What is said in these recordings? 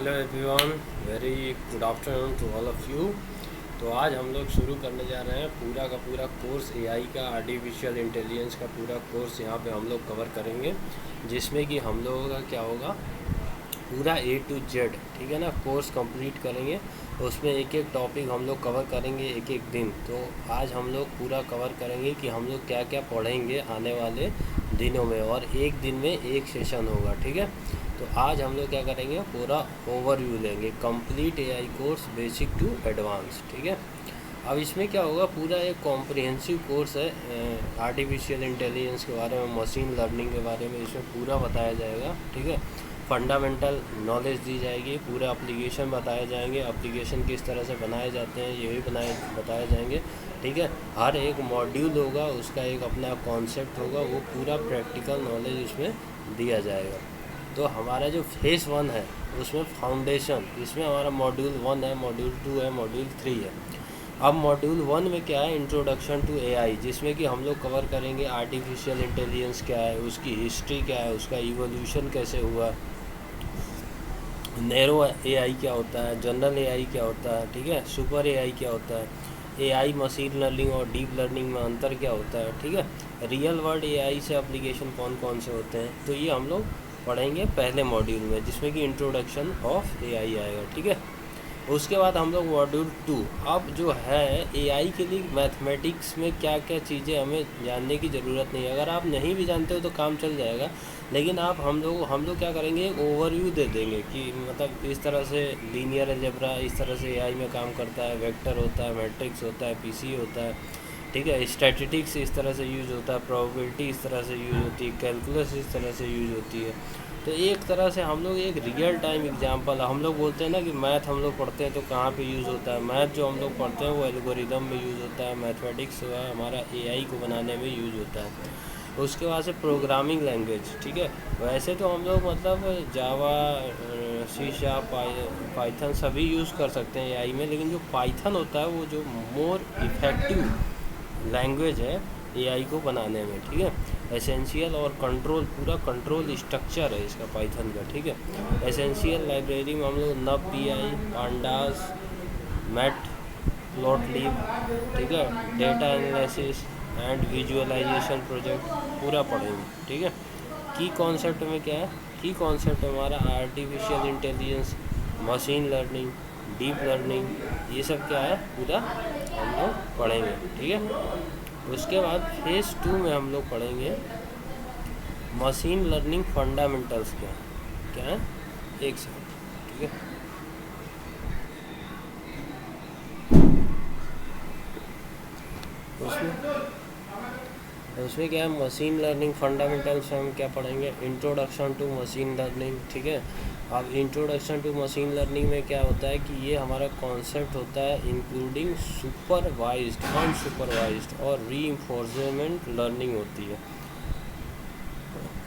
Hello everyone, very good afternoon to all of you. तो आज हम लोग शुरू करने जा रहे हैं पूरा का पूरा कोर्स एआई का, आर्टिफिशियल इंटेलिजेंस का पूरा कोर्स यहाँ पे हम लोग कवर करेंगे, जिसमें कि हम लोगों का क्या होगा, पूरा A to Z, ठीक है ना, कोर्स कंप्लीट करेंगे। उसमें एक एक टॉपिक हम लोग कवर करेंगे एक एक दिन। तो आज हम लोग पूरा कवर करेंगे कि हम लोग क्या क्या पढ़ेंगे आने वाले दिनों में, और एक दिन में एक सेशन होगा, ठीक है। तो आज हम लोग क्या करेंगे, पूरा ओवरव्यू लेंगे, complete AI course basic to advance, ठीक है। अब इसमें क्या होगा, पूरा एक कॉम्प्रिहेंसिव कोर्स है आर्टिफिशियल इंटेलिजेंस के बारे में, मशीन लर्निंग के बारे में इसमें पूरा बताया जाएगा, ठीक है। फंडामेंटल नॉलेज दी जाएगी, पूरे एप्लीकेशन बताए जाएंगे, एप्लीकेशन किस तरह से बनाए जाते हैं ये भी बताए जाएंगे, ठीक है। हर एक मॉड्यूल होगा, उसका एक अपना कॉन्सेप्ट होगा, वो पूरा प्रैक्टिकल नॉलेज उसमें दिया जाएगा। तो हमारा जो फेज़ 1 है उसमें फाउंडेशन, इसमें हमारा मॉड्यूल 1 है, मॉड्यूल 2 है, मॉड्यूल 3 है। अब मॉड्यूल 1 में क्या है, इंट्रोडक्शन टू एआई, जिसमें कि हम लोग कवर करेंगे आर्टिफिशियल इंटेलिजेंस क्या है, उसकी हिस्ट्री क्या है, उसका इवोल्यूशन कैसे हुआ, नैरो एआई क्या होता है, जनरल एआई क्या होता है, ठीक है, सुपर एआई क्या होता है, एआई मशीन लर्निंग और डीप लर्निंग में अंतर क्या होता है, ठीक है, रियल वर्ल्ड एआई से एप्लीकेशन कौन कौन से होते हैं। तो ये हम लोग पढ़ेंगे पहले मॉड्यूल में, जिसमें कि इंट्रोडक्शन ऑफ एआई आएगा, ठीक है। उसके बाद हम लोग मॉड्यूल 2, अब जो है एआई के लिए मैथमेटिक्स में क्या क्या चीज़ें हमें जानने की ज़रूरत नहीं है। अगर आप नहीं भी जानते हो तो काम चल जाएगा, लेकिन आप हम लोग क्या करेंगे, एक ओवरव्यू दे देंगे कि मतलब इस तरह से लीनियर अलजेब्रा इस तरह से एआई में काम करता है, वेक्टर होता है, मैट्रिक्स होता है, पीसी होता है, ठीक है, स्टैटिस्टिक्स इस तरह से यूज़ होता है, प्रोबेबिलिटी इस तरह से यूज़ होती है, कैलकुलस इस तरह से यूज़ होती है। तो एक तरह से हम लोग एक रियल टाइम एग्जांपल, हम लोग बोलते हैं ना कि मैथ हम लोग पढ़ते हैं तो कहाँ पे यूज़ होता है, मैथ जो हम लोग पढ़ते हैं वो एल्गोरिदम में यूज़ होता है, मैथमेटिक्स जो है हमारा एआई को बनाने में यूज़ होता है। उसके बाद से प्रोग्रामिंग लैंग्वेज, ठीक है। वैसे तो हम लोग मतलब जावा, सी शार्प, पाइथन सभी यूज़ कर सकते हैं एआई में, लेकिन जो पाइथन होता है वो जो मोर इफ़ेक्टिव लैंग्वेज है एआई को बनाने में, ठीक है। एसेंशियल और कंट्रोल, पूरा कंट्रोल स्ट्रक्चर है इसका पाइथन का, ठीक है। एसेंशियल लाइब्रेरी में हम लोग नब पीआई, पांडास, मैट प्लॉटलिब, ठीक है, data analysis and visualisation project पूरा पढ़ेंगे, ठीक है। की कॉन्सेप्ट में क्या है, की कॉन्सेप्ट हमारा artificial intelligence, machine learning, deep learning, ये सब क्या है पूरा हम लोग पढ़ेंगे, ठीक है। उसके बाद फेज़ 2 में हम लोग पढ़ेंगे मशीन लर्निंग फंडामेंटल्स क्या है, एक सेकंड, ठीक है। उसमें क्या है, मशीन लर्निंग फंडामेंटल्स हम क्या पढ़ेंगे, इंट्रोडक्शन टू मशीन लर्निंग, ठीक है। अब इंट्रोडक्शन टू मशीन लर्निंग में क्या होता है कि ये हमारा कॉन्सेप्ट होता है इंक्लूडिंग सुपरवाइज्ड, अनसुपरवाइज्ड और रीइंफोर्समेंट लर्निंग होती है।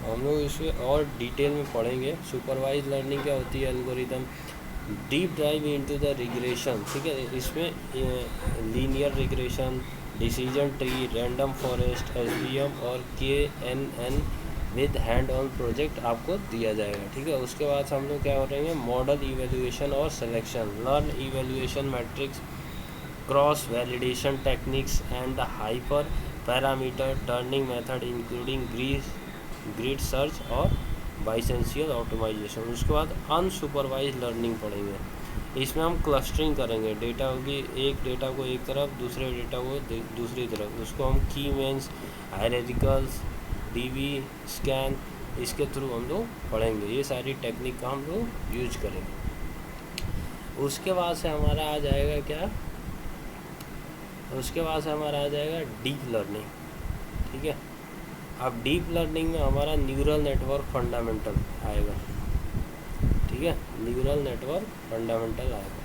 हम लोग इसे और डिटेल में पढ़ेंगे। सुपरवाइज लर्निंग क्या होती है, algorithm, deep drive into the regression, ठीक है, इसमें linear regression, decision tree, random forest, SVM और KNN with hand on project आपको दिया जाएगा, ठीक है। उसके बाद हम लोग क्या हो रहे हैं, मॉडल इवेल्युएशन और selection, learn evaluation matrix, cross validation techniques and the hyper parameter turning method including grid search और बाइसेंशियल ऑप्टिमाइजेशन। उसके बाद अनसुपरवाइज लर्निंग पढ़ेंगे, इसमें हम क्लस्टरिंग करेंगे, डेटा होगी, एक डेटा को एक तरफ, दूसरे डेटा को दूसरी तरफ, उसको हम की मीन्स, हायरार्किकल्स, डीबी स्कैन, इसके थ्रू हम लोग पढ़ेंगे। ये सारी टेक्निक का हम लोग यूज करेंगे। उसके बाद से हमारा आ जाएगा क्या, उसके बाद से हमारा आ जाएगा डीप लर्निंग, ठीक है। अब डीप लर्निंग में हमारा न्यूरल नेटवर्क फंडामेंटल आएगा, ठीक है, न्यूरल नेटवर्क फंडामेंटल आएगा।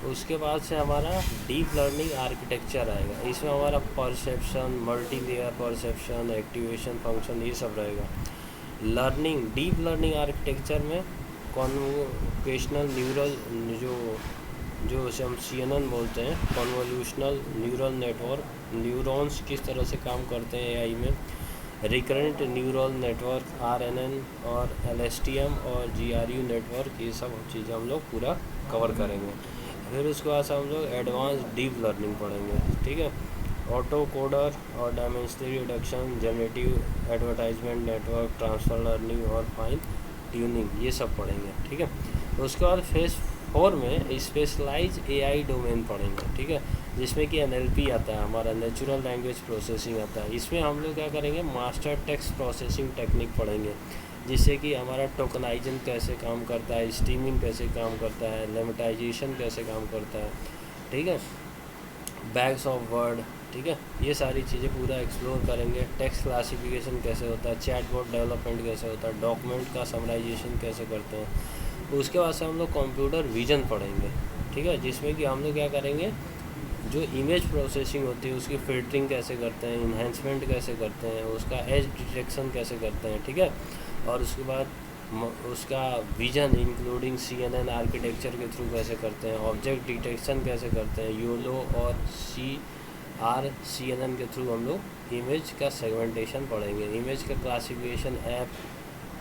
उसके बाद से हमारा डीप लर्निंग आर्किटेक्चर आएगा, इसमें हमारा perception, multi layer perception, activation function, ये सब रहेगा। लर्निंग, डीप लर्निंग आर्किटेक्चर में कॉन्वोकेशनल न्यूरल, जो उसे हम CNN बोलते हैं, कॉन्वोल्यूशनल न्यूरल नेटवर्क, न्यूरॉन्स किस तरह से काम करते हैं एआई में, रिकरेंट न्यूरल नेटवर्क RNN और LSTM और GRU नेटवर्क, ये सब चीज़ें हम लोग पूरा कवर करेंगे। फिर उसके बाद से हम लोग एडवांस डीप लर्निंग पढ़ेंगे, ठीक है। ऑटो कोडर और dimensionality reduction, generative adversarial network, transfer learning और फाइन ट्यूनिंग, ये सब पढ़ेंगे, ठीक है। उसके बाद फेज 4 में स्पेशलाइज AI डोमेन पढ़ेंगे, ठीक है, जिसमें कि NLP आता है, हमारा नेचुरल लैंग्वेज प्रोसेसिंग आता है। इसमें हम लोग क्या करेंगे, मास्टर टेक्स्ट प्रोसेसिंग टेक्निक पढ़ेंगे, जिससे कि हमारा टोकनाइजन कैसे काम करता है, स्ट्रीमिंग कैसे काम करता है, लेमेटाइजेशन कैसे काम करता है, ठीक है, बैग्स ऑफ वर्ड, ठीक है, ये सारी चीज़ें पूरा एक्सप्लोर करेंगे। टेक्स्ट क्लासिफिकेशन कैसे होता है, चैटबॉट डेवलपमेंट कैसे होता है, डॉक्यूमेंट का समराइजेशन कैसे करते हैं। उसके बाद से हम लोग कंप्यूटर विजन पढ़ेंगे, ठीक है, जिसमें कि हम लोग क्या करेंगे, जो इमेज प्रोसेसिंग होती है उसकी फ़िल्टरिंग कैसे करते हैं, इन्हेंसमेंट कैसे करते हैं, उसका एज डिटेक्शन कैसे करते हैं, ठीक है। और उसके बाद उसका विजन इंक्लूडिंग CNN आर्किटेक्चर के थ्रू कैसे करते हैं, ऑब्जेक्ट डिटेक्शन कैसे करते हैं, YOLO और CNN के थ्रू हम लोग इमेज का सेगमेंटेशन पढ़ेंगे, इमेज का क्लासिफिकेशन ऐप,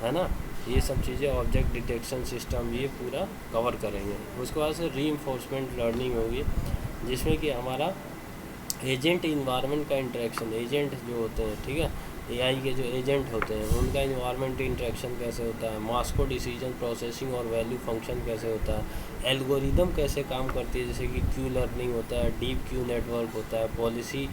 है ना, ये सब चीज़ें, ऑब्जेक्ट डिटेक्शन सिस्टम, ये पूरा कवर करेंगे। उसके बाद से रीइंफोर्समेंट लर्निंग होगी, जिसमें कि हमारा एजेंट इन्वायरमेंट का इंटरेक्शन, एजेंट जो होते हैं, ठीक है, AI के जो एजेंट होते हैं उनका इन्वायरमेंट इंटरेक्शन कैसे होता है, मास्को डिसीजन प्रोसेसिंग और वैल्यू फंक्शन कैसे होता है, एल्गोरिदम कैसे काम करती है, जैसे कि क्यू लर्निंग होता है, डीप क्यू नेटवर्क होता है, पॉलिसी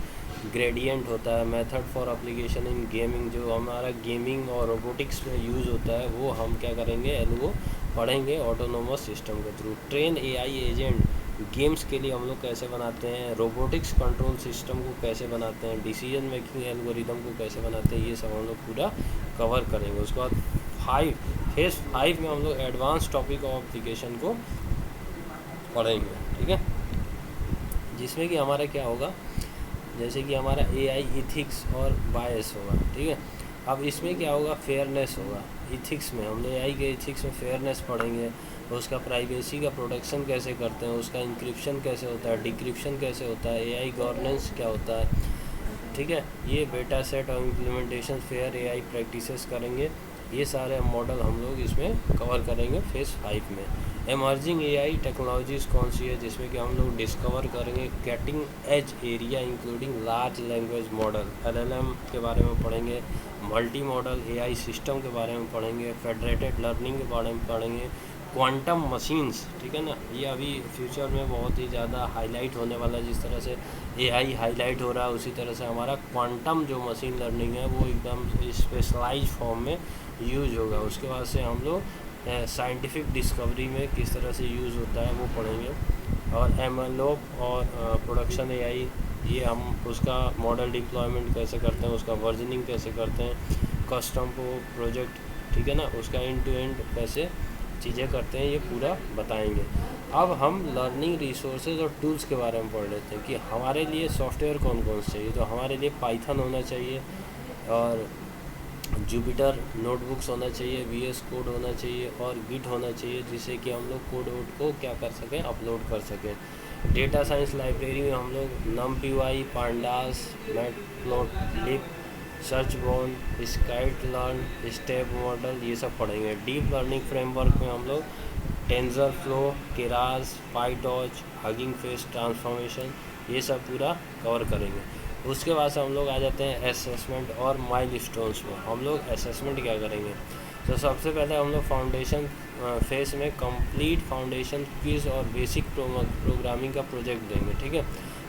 ग्रेडियंट होता है, method for application in gaming, जो हमारा गेमिंग और रोबोटिक्स में यूज़ होता है वो हम क्या करेंगे, एल्गो पढ़ेंगे ऑटोनोमस सिस्टम के through. Train AI agent games के लिए हम लोग कैसे बनाते हैं, रोबोटिक्स कंट्रोल सिस्टम को कैसे बनाते हैं, डिसीजन मेकिंग एल्गोरिदम को कैसे बनाते हैं, ये सब हम लोग पूरा कवर करेंगे। उसके बाद फेज 5 में हम लोग एडवांस टॉपिक ऑफ एप्लीकेशन को पढ़ेंगे, ठीक है, जिसमें कि हमारा क्या होगा, जैसे कि हमारा AI इथिक्स और बायस होगा, ठीक है। अब इसमें क्या होगा, फेयरनेस होगा। इथिक्स में हम लोग AI के इथिक्स में फेयरनेस पढ़ेंगे, उसका प्राइवेसी का प्रोटेक्शन कैसे करते हैं, उसका इंक्रिप्शन कैसे होता है, डिक्रिप्शन कैसे होता है, AI गवर्नेंस क्या होता है, ठीक है, ये बेटा सेट और इम्प्लीमेंटेशन फेयर AI प्रैक्टिसेस करेंगे। ये सारे मॉडल हम लोग इसमें कवर करेंगे फेज़ 5 में। एमर्जिंग AI टेक्नोलॉजीज़ कौन सी है, जिसमें कि हम लोग डिस्कवर करेंगे cutting edge area including large language model LLM के बारे में पढ़ेंगे, मल्टी मॉडल AI सिस्टम के बारे में पढ़ेंगे, फेडरेटेड लर्निंग के बारे में पढ़ेंगे, क्वांटम मशीन्स, ठीक है ना, ये अभी फ्यूचर में बहुत ही ज़्यादा हाईलाइट होने वाला है। जिस तरह से AI हाईलाइट हो रहा है उसी तरह से हमारा क्वांटम जो मशीन लर्निंग है वो एकदम स्पेशलाइज फॉर्म में यूज़ होगा। उसके बाद से हम लोग साइंटिफिक डिस्कवरी में किस तरह से यूज़ होता है वो पढ़ेंगे, और MLOps और प्रोडक्शन AI, ये हम उसका मॉडल डिप्लॉयमेंट कैसे करते हैं, उसका वर्जनिंग कैसे करते हैं, कस्टम को प्रोजेक्ट, ठीक है ना, उसका एंड टू एंड कैसे चीज़ें करते हैं, ये पूरा बताएंगे। अब हम लर्निंग रिसोर्सेज और टूल्स के बारे में पढ़ लेते हैं कि हमारे लिए सॉफ्टवेयर कौन कौन से चाहिए। तो हमारे लिए पाइथन होना चाहिए और जुपिटर नोटबुक्स होना चाहिए, VS कोड होना चाहिए और गिट होना चाहिए, जिससे कि हम लोग कोड वोड को क्या कर सकें, अपलोड कर सकें। डेटा साइंस लाइब्रेरी में हम लोग NumPy, पांडास, मैटप्लॉटलिब, सर्चबॉन, स्काइट लर्न, स्टेप मॉडल, ये सब पढ़ेंगे। डीप लर्निंग फ्रेमवर्क में हम लोग TensorFlow, Keras, PyTorch, Hugging Face transformation, ये सब पूरा कवर करेंगे। उसके बाद से हम लोग आ जाते हैं असेसमेंट और माइलस्टोन्स में। हम लोग असेसमेंट क्या करेंगे, तो सबसे पहले हम लोग फाउंडेशन फेस में कंप्लीट फाउंडेशन क्विज और बेसिक प्रोग्रामिंग का प्रोजेक्ट देंगे, ठीक है।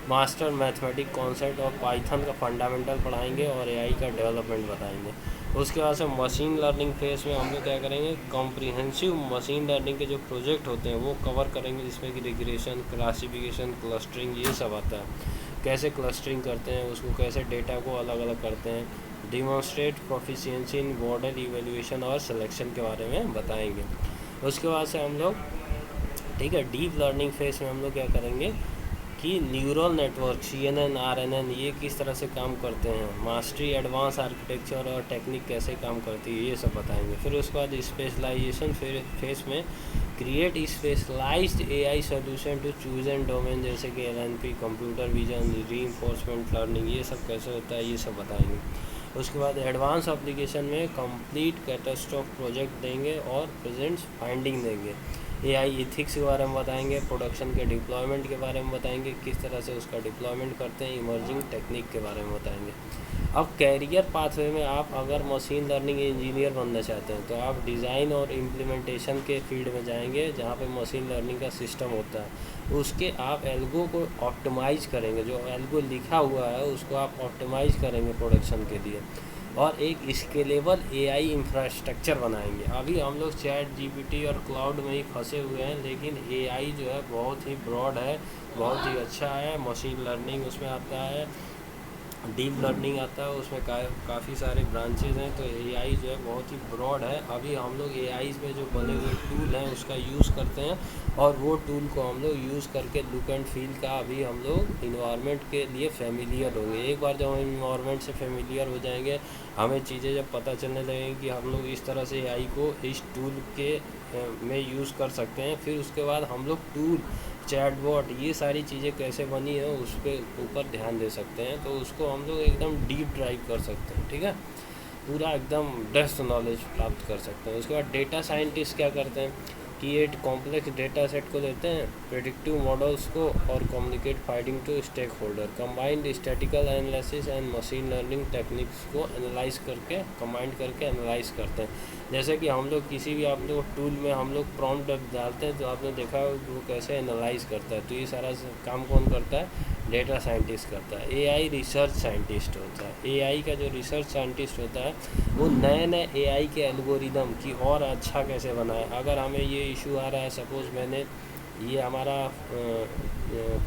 मास्टर मैथमेटिक कॉन्सेप्ट और पाइथन का फंडामेंटल पढ़ाएंगे और AI का डेवलपमेंट बताएंगे। उसके बाद से मशीन लर्निंग फेस में हम लोग क्या करेंगे, कॉम्प्रिहेंसिव मशीन लर्निंग के जो प्रोजेक्ट होते हैं वो कवर करेंगे, जिसमें कि रिग्रेशन, क्लासिफिकेशन, क्लस्टरिंग, ये सब आता है। कैसे क्लस्टरिंग करते हैं, उसको कैसे डेटा को अलग अलग करते हैं, डिमॉन्स्ट्रेट प्रोफिशिएंसी इन मॉडल इवैल्यूएशन और सिलेक्शन के बारे में बताएंगे। उसके बाद से हम लोग, ठीक है, डीप लर्निंग फेस में हम लोग क्या करेंगे कि न्यूरल नेटवर्क CNN RNN ये किस तरह से काम करते हैं, मास्टरी एडवांस आर्किटेक्चर और टेक्निक कैसे काम करती है, ये सब बताएंगे। फिर उसके बाद स्पेशलाइजेशन फेस में create specialised AI solution to choose and domain, जैसे कि LNP, computer vision, reinforcement learning, ये सब कैसे होता है, ये सब बताएंगे। उसके बाद एडवांस एप्लीकेशन में कंप्लीट कैटास्ट्रॉफ प्रोजेक्ट देंगे और प्रेजेंट्स फाइंडिंग देंगे। एआई एथिक्स के बारे में बताएंगे, प्रोडक्शन के डिप्लॉयमेंट के बारे में बताएंगे, किस तरह से उसका डिप्लॉयमेंट करते हैं, इमर्जिंग टेक्निक के बारे में बताएंगे। अब कैरियर पाथवे में आप अगर मशीन लर्निंग इंजीनियर बनना चाहते हैं तो आप डिज़ाइन और इम्प्लीमेंटेशन के फील्ड में जाएंगे, जहाँ पे मशीन लर्निंग का सिस्टम होता है। उसके आप एल्गो को ऑप्टिमाइज करेंगे, जो एल्गो लिखा हुआ है उसको आप ऑप्टिमाइज करेंगे प्रोडक्शन के लिए, और एक स्केलेबल एआई इंफ्रास्ट्रक्चर बनाएंगे। अभी हम लोग चैट जीपीटी और क्लाउड में ही फंसे हुए हैं, लेकिन एआई जो है बहुत ही ब्रॉड है, बहुत ही अच्छा है। मशीन लर्निंग उसमें आता है, डीप लर्निंग आता है, उसमें काफ़ी सारे ब्रांचेज हैं। तो एआई जो है बहुत ही ब्रॉड है। अभी हम लोग एआई में जो बने हुए टूल हैं उसका यूज़ करते हैं, और वो टूल को हम लोग यूज़ करके लुक एंड फील का अभी हम लोग इन्वायरमेंट के लिए फेमिलियर होंगे। एक बार जब हम इन्वायरमेंट से फेमिलियर हो जाएंगे, हमें चीज़ें जब पता चलने लगेंगी कि हम लोग इस तरह से एआई को इस टूल के में यूज़ कर सकते हैं, फिर उसके बाद हम लोग टूल, चैटबॉट, ये सारी चीज़ें कैसे बनी है उस पर ऊपर ध्यान दे सकते हैं। तो उसको हम लोग एकदम डीप ड्राइव कर सकते हैं, ठीक है, पूरा एकदम डेप्थ नॉलेज प्राप्त कर सकते हैं। उसके बाद डेटा साइंटिस्ट क्या करते हैं कि एक कॉम्प्लेक्स डेटा सेट को लेते हैं, प्रेडिक्टिव मॉडल्स को, और communicate finding to stakeholder, combined statical analysis and machine learning techniques को एनालाइज करके, कंबाइंड करके एनालाइज करते हैं। जैसे कि हम लोग किसी भी आप लोग टूल में हम लोग प्रॉम्प्ट डालते हैं तो आपने देखा वो कैसे एनालाइज करता है। तो ये सारा काम कौन करता है? डेटा साइंटिस्ट करता है। एआई रिसर्च साइंटिस्ट होता है। एआई का जो रिसर्च साइंटिस्ट होता है वो नए नए एआई के एल्गोरिदम की और अच्छा कैसे बनाए। अगर हमें ये इशू आ रहा है, सपोज़ मैंने ये हमारा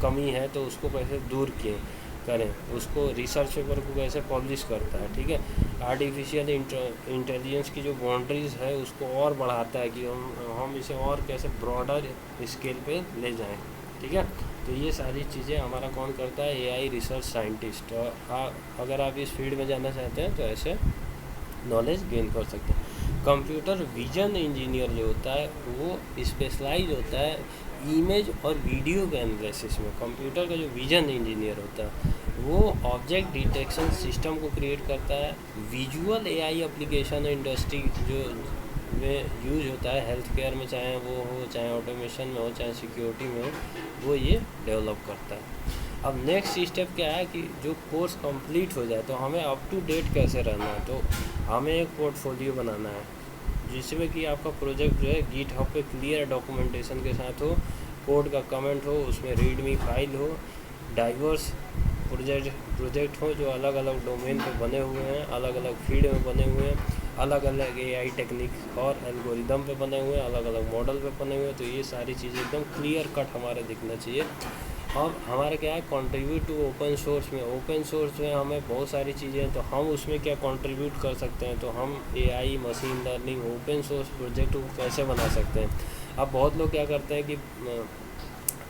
कमी है, तो उसको कैसे दूर किए करें, उसको रिसर्च पेपर को कैसे पब्लिश करता है, ठीक है। आर्टिफिशियल इंटेलिजेंस की जो बाउंड्रीज़ है उसको और बढ़ाता है कि हम इसे और कैसे ब्रॉडर स्केल पे ले जाएं, ठीक है। तो ये सारी चीज़ें हमारा कौन करता है? AI research scientist. और अगर आप इस फील्ड में जाना चाहते हैं तो ऐसे नॉलेज गेन कर सकते हैं। कंप्यूटर विजन इंजीनियर जो होता है वो स्पेशलाइज होता है इमेज और वीडियो के एनालिसिस में। कंप्यूटर का जो विजन इंजीनियर होता है वो ऑब्जेक्ट डिटेक्शन सिस्टम को क्रिएट करता है। विजुअल एआई एप्लीकेशन इंडस्ट्री जो में यूज होता है, हेल्थ केयर में चाहे वो हो, चाहे ऑटोमेशन में हो, चाहे सिक्योरिटी में हो, वो ये डेवलप करता है। अब नेक्स्ट स्टेप क्या है कि जो कोर्स कंप्लीट हो जाए तो हमें अप टू डेट कैसे रहना है। तो हमें एक पोर्टफोलियो बनाना है जिसमें कि आपका प्रोजेक्ट जो है गिटहब पे क्लियर डॉक्यूमेंटेशन के साथ हो, कोड का कमेंट हो, उसमें रीडमी फाइल हो, डाइवर्स प्रोजेक्ट हो जो अलग अलग डोमेन पे बने हुए हैं, अलग अलग फील्ड में बने हुए हैं, अलग अलग एआई टेक्निक और एल्गोरिदम पे बने हुए हैं, अलग अलग मॉडल पे बने हुए हैं। तो ये सारी चीज़ें एकदम क्लियर कट हमारे दिखना चाहिए। और हमारा क्या है, कंट्रीब्यूट टू ओपन सोर्स में। ओपन सोर्स में हमें बहुत सारी चीज़ें हैं, तो हम उसमें क्या कंट्रीब्यूट कर सकते हैं। तो हम AI, machine learning, open source project को कैसे बना सकते हैं। अब बहुत लोग क्या करते हैं कि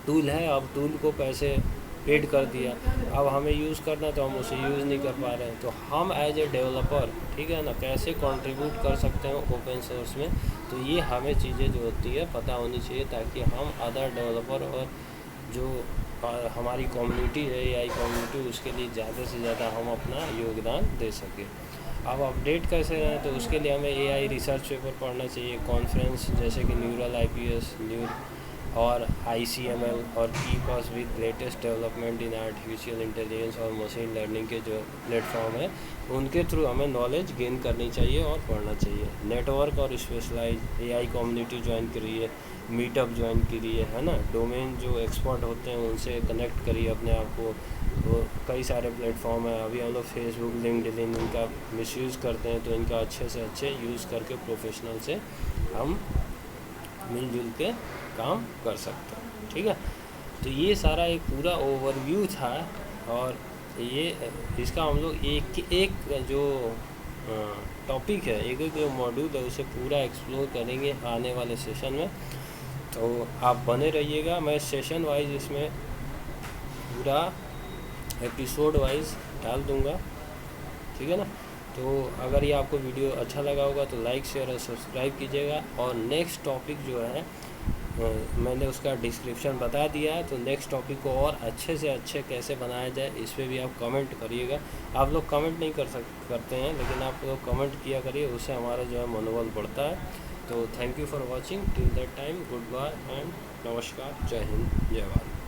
टूल है, अब टूल को पैसे पेड कर दिया, अब हमें यूज़ करना तो हम उसे यूज़ नहीं कर पा रहे हैं। तो हम एज ए डेवलपर, ठीक है ना, कैसे कंट्रीब्यूट कर सकते हैं ओपन सोर्स में। तो ये हमें चीज़ें जो होती है पता होनी चाहिए, ताकि हम अदर डेवलपर और जो हमारी कम्युनिटी है एआई कम्युनिटी, उसके लिए ज़्यादा से ज़्यादा हम अपना योगदान दे सकें। अब अपडेट कैसे रहें, तो उसके लिए हमें एआई रिसर्च पेपर पढ़ना चाहिए, कॉन्फ्रेंस जैसे कि न्यूरल आईपीएस, और ICML, और keep us with latest development in artificial intelligence और मशीन लर्निंग के जो प्लेटफॉर्म है उनके थ्रू हमें नॉलेज गेन करनी चाहिए और पढ़ना चाहिए। नेटवर्क और स्पेशलाइज एआई कम्युनिटी ज्वाइन करिए, मीटअप ज्वाइन करिए, है ना। डोमेन जो एक्सपर्ट होते हैं उनसे कनेक्ट करिए अपने आप को। वो कई सारे प्लेटफॉर्म हैं, अभी हम लोग फेसबुक, लिंक्डइन, इनका मिसयूज़ करते हैं, तो इनका अच्छे से अच्छे यूज़ करके प्रोफेशनल से हम मिलजुल के काम कर सकते हैं, ठीक है। तो ये सारा एक पूरा ओवरव्यू था, और ये इसका हम लोग एक जो टॉपिक है, एक जो मॉड्यूल है उसे पूरा एक्सप्लोर करेंगे आने वाले सेशन में। तो आप बने रहिएगा, मैं सेशन वाइज इसमें पूरा एपिसोड वाइज डाल दूँगा, ठीक है ना। तो अगर ये आपको वीडियो अच्छा लगा होगा तो लाइक, शेयर और सब्सक्राइब कीजिएगा। और नेक्स्ट टॉपिक जो है मैंने उसका डिस्क्रिप्शन बता दिया है। तो नेक्स्ट टॉपिक को और अच्छे से अच्छे कैसे बनाया जाए इस पर भी आप कमेंट करिएगा। आप लोग कमेंट नहीं करते हैं, लेकिन आप लोग कमेंट किया करिए, उससे हमारा जो है मनोबल बढ़ता है। तो thank you for watching till that time, good bye and नमस्कार, जय हिंद, जय भारत।